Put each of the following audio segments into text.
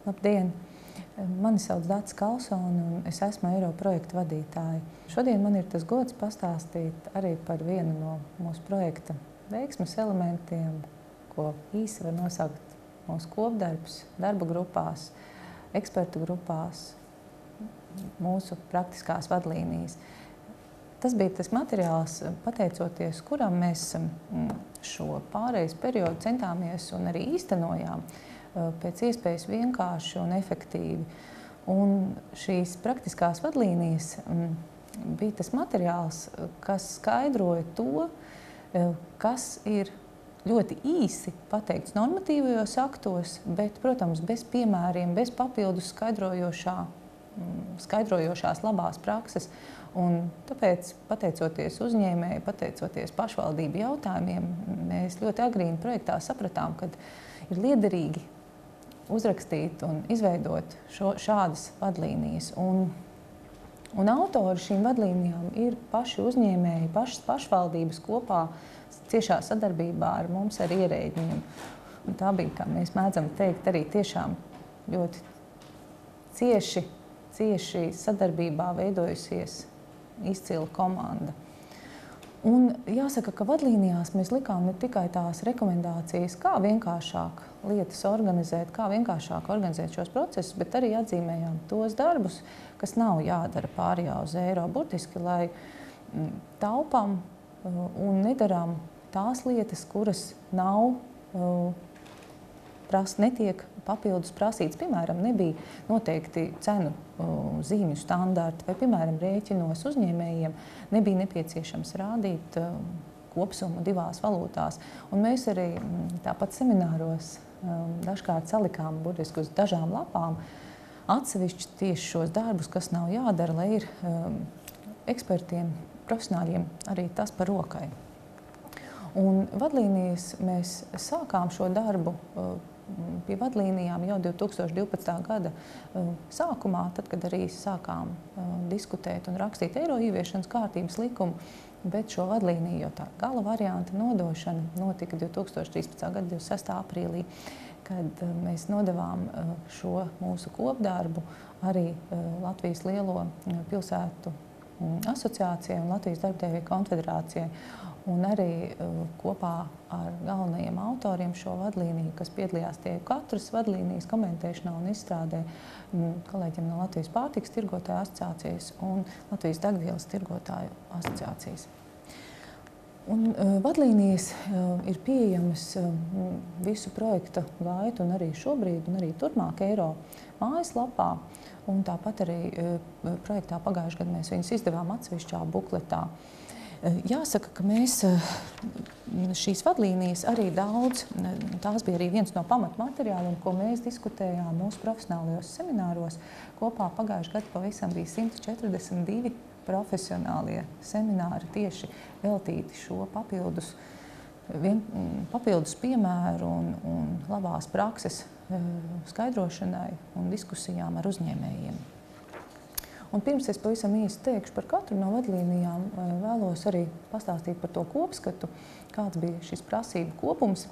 Labdien! Mani sauc Dācis Kalsone un es esmu Eiro projekta vadītāja. Šodien man ir tas gods pastāstīt arī par vienu no mūsu projekta veiksmes elementiem, ko īsi var nosaukt mūsu kopdarbs, darba grupās, ekspertu grupās, mūsu praktiskās vadlīnijas. Tas bija tas materiāls, pateicoties kuram mēs šo pārejas periodu centāmies un arī īstenojām pēc iespējas vienkārši un efektīvi. Un šīs praktiskās vadlīnijas bija tas materiāls, kas skaidroja to, kas ir ļoti īsi pateikts normatīvajos aktos, bet, protams, bez piemēriem, bez papildus skaidrojošās labās prakses. Un tāpēc, pateicoties uzņēmēju, pateicoties pašvaldību jautājumiem, mēs ļoti agrīni projektā sapratām, ka ir liederīgi uzrakstīt un izveidot šādas vadlīnijas. Un autori šīm vadlīnijām ir paši uzņēmēji, pašas pašvaldības kopā ciešā sadarbībā ar mums, ar ierēģiem. Un tā bija, kā mēs mēdzam teikt, arī tiešām ļoti cieši sadarbībā veidojusies izcila komanda. Un jāsaka, ka vadlīnijās mēs likām ne tikai tās rekomendācijas, kā vienkāršāk lietas organizēt, kā vienkāršāk organizēt šos procesus, bet arī atzīmējām tos darbus, kas nav jādara pārējā uz eiro, burtiski, lai taupām un nedarām tās lietas, kuras netiek papildus prasīts. Piemēram, nebija noteikti cenu zīmju standarti, vai, piemēram, rēķinos uzņēmējiem nebija nepieciešams rādīt kopsumu divās valūtās. Un mēs arī tāpat semināros dažkārt salikām burtiski uz dažām lapām atsevišķi tieši šos darbus, kas nav jādara, lai ir ekspertiem, profesionāļiem arī tas par rokai. Un vadlīnijas mēs sākām šo darbu pie vadlīnijām jau 2012. gada sākumā, tad, kad arī sākām diskutēt un rakstīt eiro ieviešanas kārtības likumu, bet šo vadlīniju, jo tā gala varianta nodošana notika 2013. gada 26. aprīlī, kad mēs nodevām šo mūsu kopdarbu arī Latvijas lielo pilsētu asociācijai un Latvijas darbdevēju konfederācijai. Un arī kopā ar galvenajiem autoriem šo vadlīniju, kas piedalījās tie katras vadlīnijas komentēšanā un izstrādē, kolēģiem no Latvijas pārtikas tirgotāju asociācijas un Latvijas degvielas tirgotāju asociācijas. Un vadlīnijas ir pieejamas visu projekta gaitu un arī šobrīd un arī turpmāk Eiro mājaslapā. Un tāpat arī projektā pagājušajā gadā mēs viņus izdevām atsevišķā bukletā. Jāsaka, ka mēs šīs vadlīnijas arī daudz, tās bija arī viens no pamatmateriāliem, ko mēs diskutējām mūsu profesionālajos semināros. Kopā pagājušajā gadā pavisam bija 142 profesionālie semināri tieši veltīti šo papildus piemēru un labās prakses skaidrošanai un diskusijām ar uzņēmējiem. Un pirms es pavisam īsti teikšu par katru no vadlīnijām, vēlos arī pastāstīt par to kopskatu, kāds bija šis prasību kopums,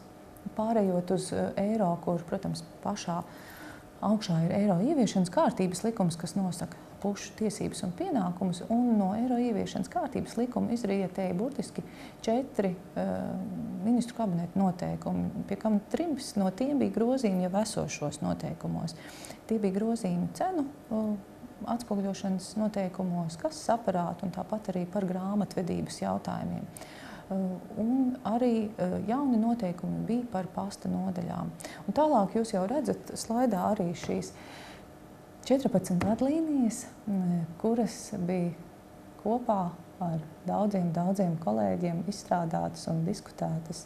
pārējot uz eiro, kur, protams, pašā augšā ir eiro ieviešanas kārtības likums, kas nosaka pušu tiesības un pienākumus, un no eiro ieviešanas kārtības likuma izrietēja burtiski 4 ministru kabineta noteikumi, pie kam 3 no tiem bija grozījumi jau esošos noteikumos. Tie bija grozījumi cenu atspoguļošanas noteikumos, kases aparātu un tāpat arī par grāmatvedības jautājumiem. Un arī jauni noteikumi bija par pasta nodaļām. Un tālāk jūs jau redzat slaidā arī šīs 14 vadlīnijas, kuras bija kopā ar daudziem kolēģiem izstrādātas un diskutētas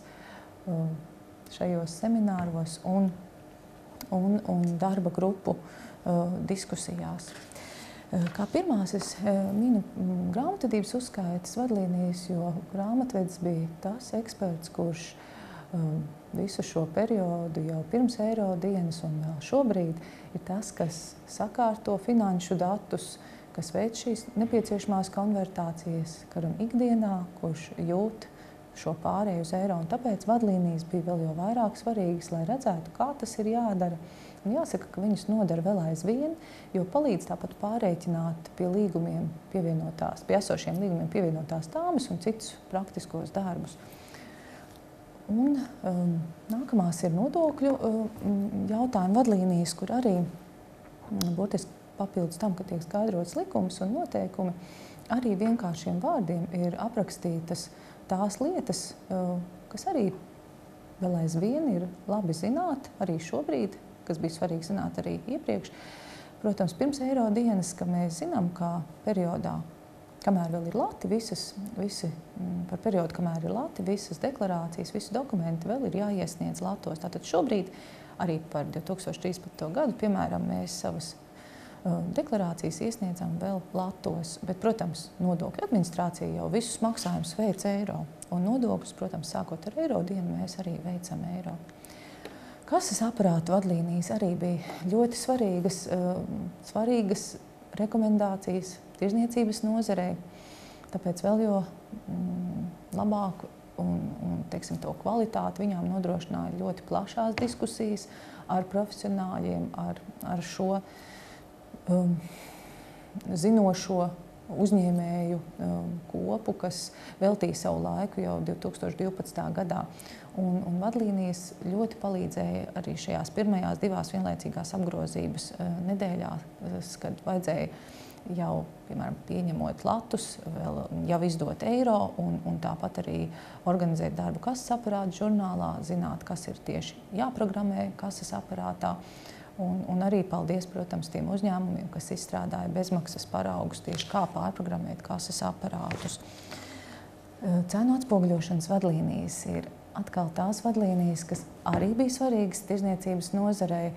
šajos semināros un darba grupu diskusijās. Kā pirmās es minu grāmatvedības uzskaitas vadlīnijas, jo grāmatvedis bija tas eksperts, kurš visu šo periodu jau pirms eiro dienas un vēl šobrīd ir tas, kas sakārto finanšu datus, kas veic šīs nepieciešamās konvertācijas, kuram ikdienā, kurš jūt šo pārēju uz eiro. Un tāpēc vadlīnijas bija vēl jau vairāk svarīgas, lai redzētu, kā tas ir jādara. Un jāsaka, ka viņas nodara vēl aizvien, jo palīdz tāpat pārreikināt pie līgumiem pievienotās, pie esošiem līgumiem pievienotās tāmas un citus praktiskos darbus. Un nākamās ir nodokļu jautājumu vadlīnijas, kur arī būtiski papildus tam, ka tiek skaidrots likums un noteikumi, arī vienkāršiem vārdiem ir aprakstītas tās lietas, kas arī vēl aizvien ir labi zināt, arī šobrīd, kas bija svarīgi zināt arī iepriekš. Protams, pirms eiro dienas, ka mēs zinām, ka periodā, kamēr vēl ir lati, par periodu, kamēr ir lati, visas deklarācijas, visi dokumenti vēl ir jāiesniedz latos. Tātad šobrīd arī par 2013. gadu, piemēram, mēs savas deklarācijas iesniedzam vēl latos, bet, protams, nodokļu administrācija jau visus maksājumus veic eiro. Un nodokļus, protams, sākot ar eiro dienu, mēs arī veicam eiro. Kases aparātu vadlīnijas arī bija ļoti svarīgas rekomendācijas tirzniecības nozarei, tāpēc vēl jo labāku un teiksim, to kvalitāti viņām nodrošināja ļoti plašās diskusijas ar profesionāļiem, ar šo zinošo uzņēmēju kopu, kas veltīja savu laiku jau 2012. gadā. Un vadlīnijas ļoti palīdzēja arī šajās pirmajās divās vienlaicīgās apgrozības nedēļās, kad vajadzēja jau, piemēram, pieņemot latus, jau izdot eiro un tāpat arī organizēt darbu kases aparātu žurnālā, zināt, kas ir tieši jāprogrammē kases aparātā. Un arī paldies, protams, tiem uzņēmumiem, kas izstrādāja bezmaksas paraugus tieši kā pārprogrammēt kases aparātus. Cenu atspoguļošanas vadlīnijas ir atkal tās vadlīnijas, kas arī bija svarīgas tirzniecības nozarei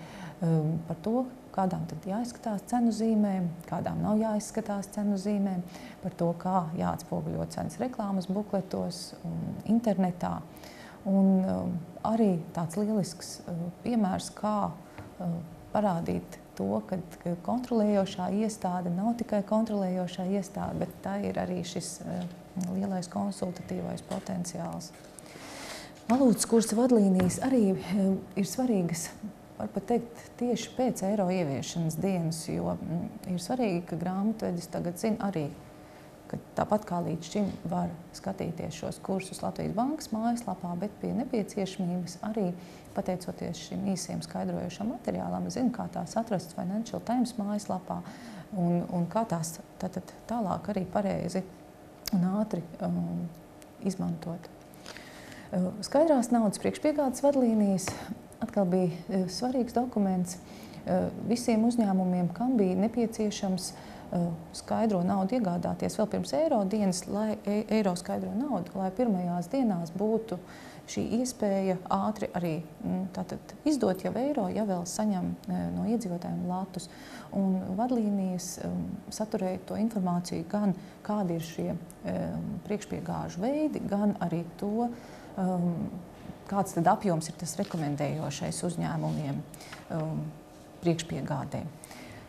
par to, kādām tad jāizskatās cenu zīmēm, kādām nav jāizskatās cenu zīmēm, par to, kā jāatspoguļo cenas reklāmas bukletos un internetā. Un arī tāds lielisks piemērs, kā parādīt to, ka kontrolējošā iestāde nav tikai kontrolējošā iestāde, bet tā ir arī šis lielais konsultatīvais potenciāls. Valūtas kursa vadlīnijas arī ir svarīgas, var pat teikt, tieši pēc eiro ieviešanas dienas, jo ir svarīgi, ka grāmatvedis tagad zina arī, ka tāpat kā līdz šim var skatīties šos kursus Latvijas Bankas mājaslapā, bet pie nepieciešamības arī, pateicoties šim īsiem skaidrojošam materiālam, zina, kā tās atrast Financial Times mājaslapā un kā tās tālāk arī pareizi un ātri izmantot. Skaidrās naudas priekšpiegādes vadlīnijas atkal bija svarīgs dokuments visiem uzņēmumiem, kam bija nepieciešams skaidro naudu iegādāties vēl pirms eiro dienas, lai eiro skaidro naudu, lai pirmajās dienās būtu šī iespēja ātri arī izdot jau eiro, ja vēl saņem no iedzīvotājiem latus. Un vadlīnijas saturēja to informāciju gan kādi ir šie priekšpiegāžu veidi, gan arī to, kāds tad apjoms ir tas rekomendējošais uzņēmumiem priekšpiegādē.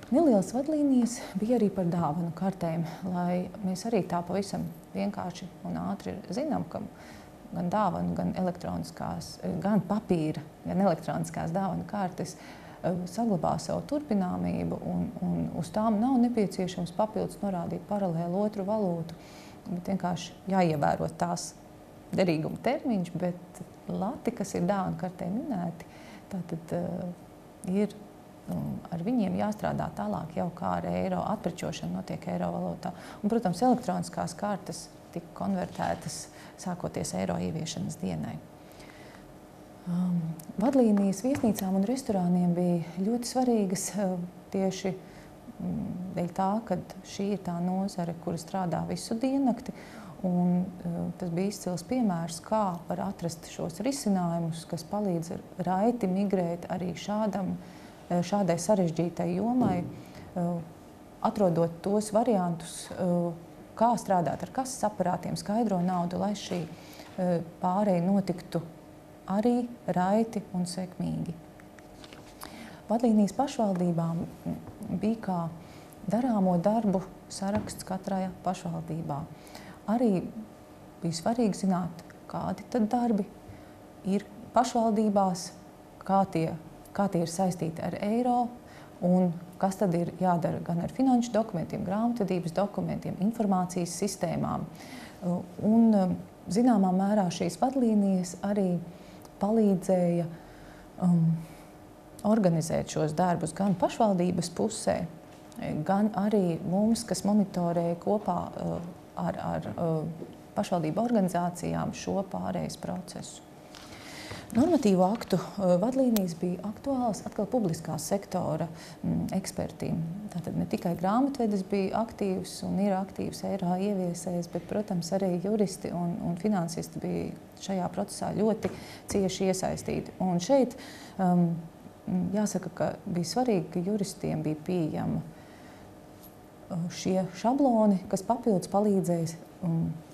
Nelielas vadlīnijas bija arī par dāvanu kartēm, lai mēs arī tā pavisam vienkārši un ātri zinām, ka gan dāvanu, gan papīra, gan elektroniskās dāvanu kartes saglabā savu turpināmību un uz tām nav nepieciešams papildus norādīt paralēli otru valūtu, bet vienkārši jāievēro tās derīguma termiņš, bet lati, kas ir dāvanu kartē minēti, tātad ir ar viņiem jāstrādā tālāk jau kā ar eiro. Atprečošana notiek eiro valūtā. Un, protams, elektroniskās kartes tika konvertētas sākoties eiro ieviešanas dienai. Vadlīnijas viesnīcām un restorāniem bija ļoti svarīgas tieši dēļ tā, ka šī ir tā nozare, kura strādā visu diennakti. Un tas bija izcils piemērs, kā var atrast šos risinājumus, kas palīdz raiti migrēt arī šādai sarežģītai jomai, atrodot tos variantus, kā strādāt ar kases aparātiem, skaidro naudu, lai šī pārēja notiktu arī raiti un sekmīgi. Vadlīnijas pašvaldībām bija kā darāmo darbu saraksts katrā pašvaldībā. Arī bija svarīgi zināt, kādi tad darbi ir pašvaldībās, kā tie ir saistīti ar eiro un kas tad ir jādara gan ar finanšu dokumentiem, grāmatvedības dokumentiem, informācijas sistēmām. Un zināmā mērā šīs vadlīnijas arī palīdzēja organizēt šos darbus gan pašvaldības pusē, gan arī mums, kas monitorēja kopā ar pašvaldību organizācijām šo pārejas procesu. Normatīvu aktu vadlīnijas bija aktuālas atkal publiskā sektora ekspertiem. Tātad ne tikai grāmatvedis bija aktīvs un ir aktīvs eiro ieviesējs, bet, protams, arī juristi un finansisti bija šajā procesā ļoti cieši iesaistīti. Un šeit jāsaka, ka bija svarīgi, ka juristiem bija pieejama šie šabloni, kas papildus palīdzēs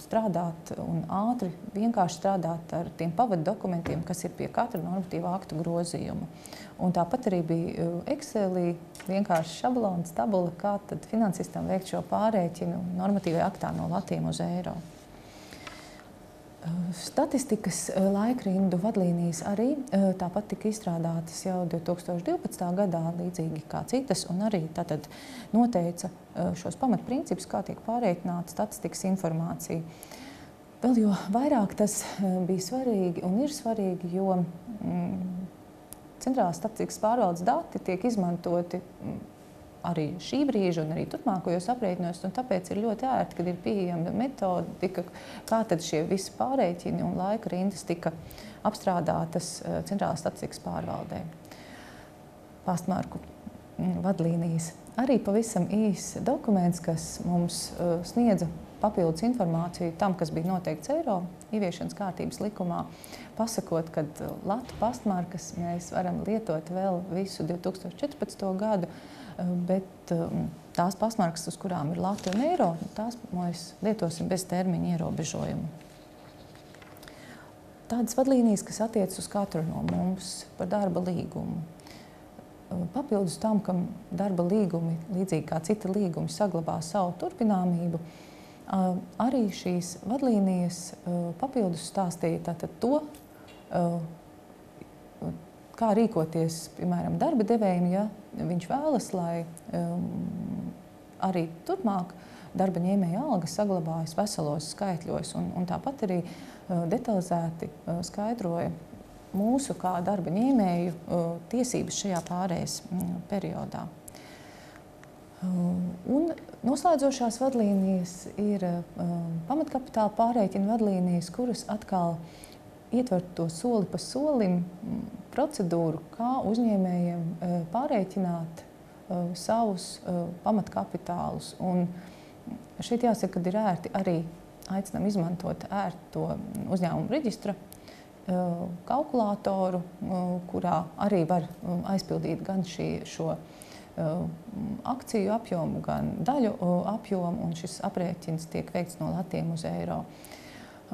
strādāt un ātri, vienkārši strādāt ar tiem pavadu dokumentiem, kas ir pie katra normatīva aktu grozījuma. Un tāpat arī bija Excelī vienkārši šablons, tabula, kā tad finansistam veikt šo pārēķinu normatīvajā aktā no latiem uz eiro. Statistikas laikrindu vadlīnijas arī tāpat tika izstrādātas jau 2012. gadā, līdzīgi kā citas, un arī tātad noteica šos pamatprincipus, kā tiek pārreikināta statistikas informācija. Vēl jo vairāk tas bija svarīgi un ir svarīgi, jo centrālās statistikas pārvaldes dati tiek izmantoti arī šī brīža un arī turpmākajos aprēķinos, un tāpēc ir ļoti ērti, kad ir pieejama metodika, kā tad šie visi pārēķini un laika rindas tika apstrādātas centrālās statistikas pārvaldē. Pastmarku vadlīnijas. Arī pavisam īss dokuments, kas mums sniedza papildus informāciju tam, kas bija noteikts eiro ieviešanas kārtības likumā, pasakot, ka latu pastmarkas mēs varam lietot vēl visu 2014. gadu, bet tās pastmarkas, uz kurām ir lati un eiro, tās mēs lietosim bez termiņa ierobežojumu. Tādas vadlīnijas, kas attiecas uz katru no mums par darba līgumu. Papildus tam, ka darba līgumi, līdzīgi kā citi līgumi, saglabā savu turpināmību, arī šīs vadlīnijas papildus stāstīja tātad to, kā rīkoties, piemēram, darba devējiem, ja viņš vēlas, lai arī turpmāk darba ņēmēja alga saglabājas veselos skaitļos, un tāpat arī detalizēti skaidroja mūsu kā darba ņēmēju tiesības šajā pārejas periodā. Un noslēdzošās vadlīnijas ir pamatkapitāla pārreikina vadlīnijas, kuras atkal ietver to soli pa solim procedūru, kā uzņēmējiem pārreikināt savus pamatkapitālus. Un šeit jāsaka, ka ir ērti arī aicinām izmantot ērto uzņēmumu reģistra kalkulātoru, kurā arī var aizpildīt gan šo akciju apjomu, gan daļu apjomu, un šis aprēķins tiek veikts no latiem uz eiro.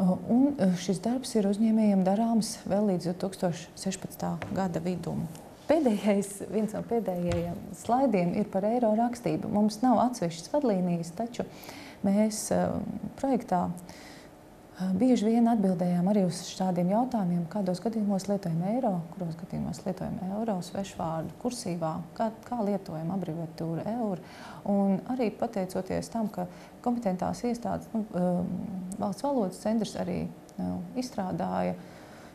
Un šis darbs ir uzņēmējiem darāms vēl līdz 2016. gada vidum. Viens no pēdējiem slaidiem ir par eiro rakstību. Mums nav atsevišķas vadlīnijas, taču mēs projektā bieži vien atbildējām arī uz šādiem jautājumiem, kādos gadījumos lietojam eiro, kuros gadījumos lietojam eiro svešvārdu kursīvā, kā lietojam abreviatūru euru. Un arī pateicoties tam, ka kompetentās iestādes, valsts valodas centrs arī izstrādāja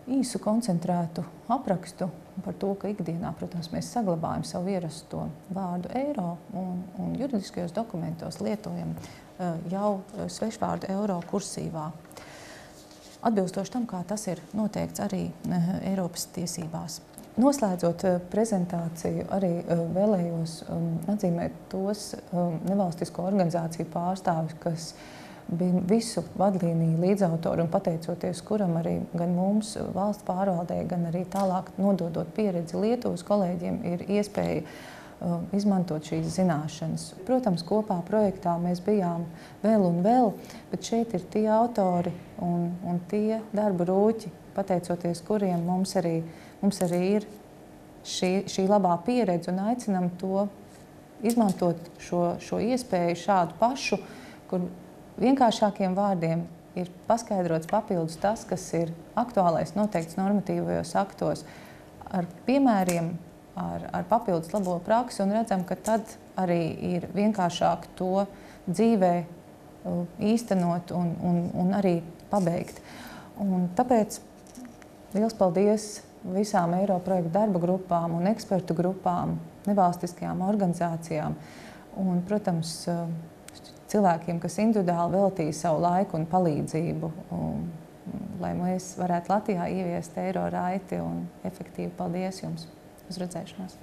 īsu koncentrētu aprakstu par to, ka ikdienā, protams, mēs saglabājam savu ierasto vārdu eiro un juridiskajos dokumentos lietojam jau svešvārdu eiro kursīvā. Atbilstoši tam, kā tas ir noteikts arī Eiropas tiesībās. Noslēdzot prezentāciju, arī vēlējos atzīmēt tos nevalstisko organizāciju pārstāvjus, kas bija visu vadlīniju līdzautori un pateicoties, kuram arī gan mums valsts pārvaldē, gan arī tālāk nododot pieredzi Lietuvas kolēģiem, ir iespēja izmantot šīs zināšanas. Protams, kopā projektā mēs bijām vēl un vēl, bet šeit ir tie autori un tie darba rūķi, pateicoties kuriem mums arī ir šī labā pieredze un aicinam to izmantot šo iespēju šādu pašu, kur vienkāršākiem vārdiem ir paskaidrots papildus tas, kas ir aktuālais noteikts normatīvajos aktos ar piemēriem, ar papildus labo praksi, un redzam, ka tad arī ir vienkāršāk to dzīvē īstenot un arī pabeigt. Un tāpēc liels paldies visām Eiroprojektu darba grupām un ekspertu grupām, nevalstiskajām organizācijām un, protams, cilvēkiem, kas individuāli veltīja savu laiku un palīdzību, lai mēs varētu Latvijā ieviest eiro raiti un efektīvi. Paldies jums! Uz redzēšanos!